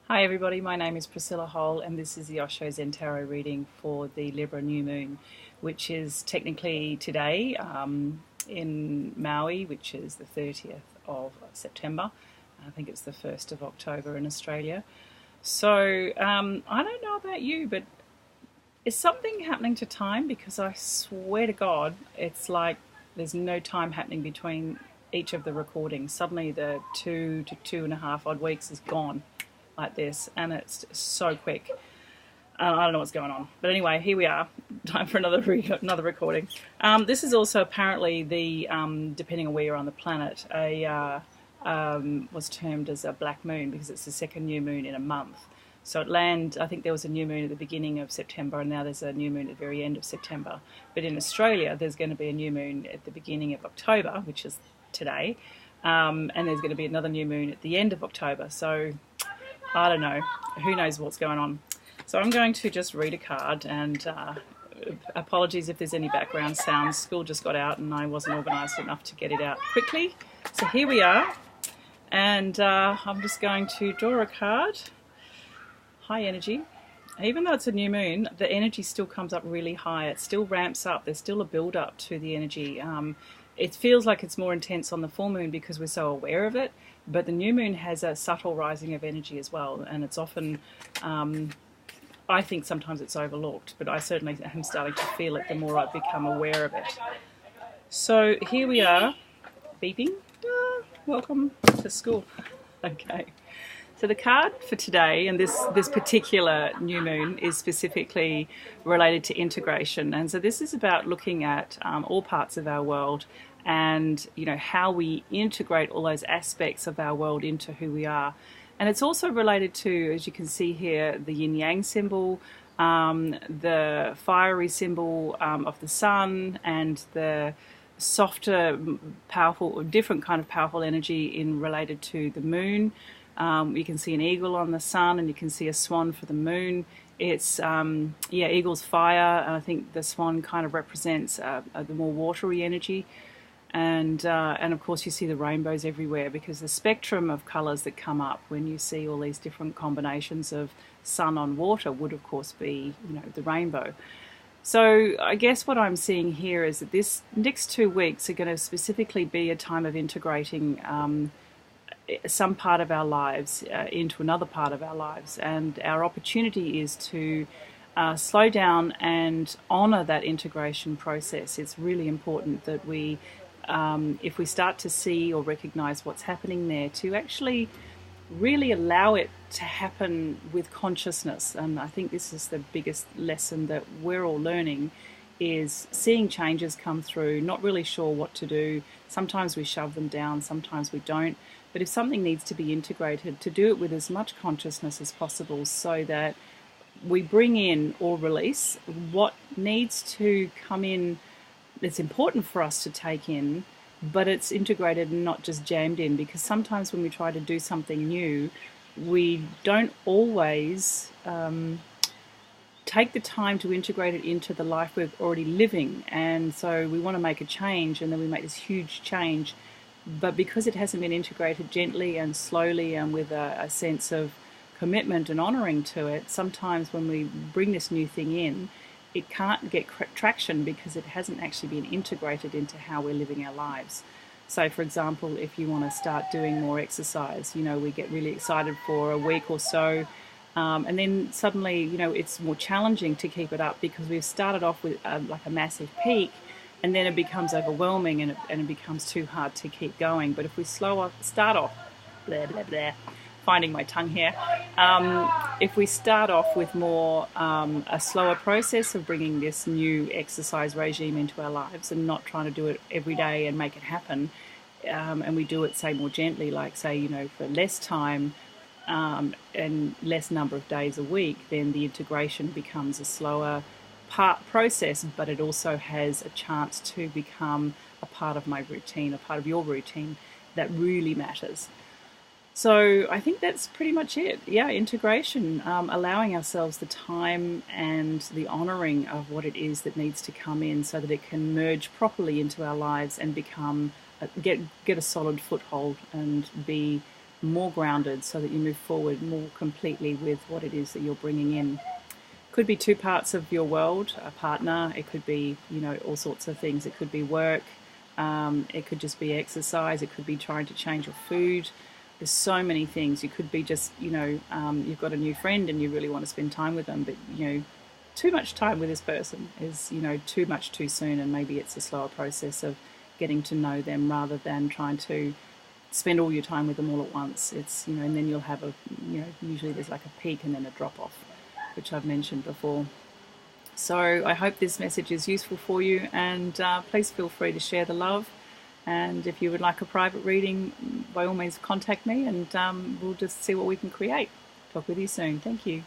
Hi everybody, my name is Priscilla and this is the Osho Zen Tarot reading for the Libra new moon, which is technically today in Maui, which is the 30th of September. I think it's the 1st of October in Australia. So I don't know about you, but is something happening to time? Because I swear to God, it's like there's no time happening between each of the recordings. Suddenly the 2 to 2.5 odd weeks is gone like this, and it's so quick. I don't know what's going on, but anyway, here we are. Time for another recording. This is also apparently the depending on where you're on the planet, was termed as a black moon because it's the second new moon in a month. So at land, I think there was a new moon at the beginning of September, and now there's a new moon at the very end of September. But in Australia, there's going to be a new moon at the beginning of October, which is today, and there's going to be another new moon at the end of October. So I don't know. Who knows what's going on? So I'm going to just read a card, and apologies if there's any background sounds. School just got out and I wasn't organised enough to get it out quickly. So here we are, and I'm just going to draw a card. High energy. Even though it's a new moon, the energy still comes up really high. It still ramps up. There's still a build-up to the energy. It feels like it's more intense on the full moon because we're so aware of it, but the new moon has a subtle rising of energy as well, and it's often, I think sometimes it's overlooked, but I certainly am starting to feel it the more I become aware of it. So here we are, beeping. Welcome to school. Okay. So the card for today, and this particular new moon, is specifically related to integration. And so this is about looking at all parts of our world and, you know, how we integrate all those aspects of our world into who we are. And it's also related to, as you can see here, the yin-yang symbol, the fiery symbol of the sun, and the softer, powerful, different kind of powerful energy in related to the moon. You can see an eagle on the sun, and you can see a swan for the moon. It's eagle's fire, and I think the swan kind of represents the more watery energy. And of course you see the rainbows everywhere, because the spectrum of colours that come up when you see all these different combinations of sun on water would of course be, you know, the rainbow. So I guess what I'm seeing here is that this next 2 weeks are going to specifically be a time of integrating some part of our lives into another part of our lives, and our opportunity is to slow down and honour that integration process. It's really important that we, if we start to see or recognise what's happening there, to actually really allow it to happen with consciousness. And I think this is the biggest lesson that we're all learning, is seeing changes come through, not really sure what to do. Sometimes we shove them down, sometimes we don't. But if something needs to be integrated, to do it with as much consciousness as possible, so that we bring in or release what needs to come in. It's important for us to take in, but it's integrated and not just jammed in, because sometimes when we try to do something new, we don't always take the time to integrate it into the life we're already living. And so we want to make a change, and then we make this huge change. But because it hasn't been integrated gently and slowly and with a sense of commitment and honouring to it, sometimes when we bring this new thing in, it can't get traction because it hasn't actually been integrated into how we're living our lives. So for example, if you want to start doing more exercise, you know, we get really excited for a week or so, and then suddenly, you know, it's more challenging to keep it up because we've started off with like a massive peak, and then it becomes overwhelming, and it becomes too hard to keep going. But if we start off, blah, blah, blah, finding my tongue here, if we start off with more a slower process of bringing this new exercise regime into our lives, and not trying to do it every day and make it happen, and we do it, say, more gently, like, say, you know, for less time and less number of days a week, then the integration becomes a slower process, but it also has a chance to become a part of my routine, a part of your routine that really matters. So I think that's pretty much it. Yeah, integration, allowing ourselves the time and the honouring of what it is that needs to come in, so that it can merge properly into our lives and become get a solid foothold and be more grounded so that you move forward more completely with what it is that you're bringing in. Could be two parts of your world, a partner, it could be, all sorts of things. It could be work, it could just be exercise, it could be trying to change your food. There's so many things. You could be just, you've got a new friend and you really want to spend time with them, but, too much time with this person is, too much too soon, and maybe it's a slower process of getting to know them rather than trying to spend all your time with them all at once. It's, and then you'll have usually there's like a peak and then a drop off, which I've mentioned before. So I hope this message is useful for you, and please feel free to share the love. And if you would like a private reading, by all means contact me, and we'll just see what we can create. Talk with you soon. Thank you.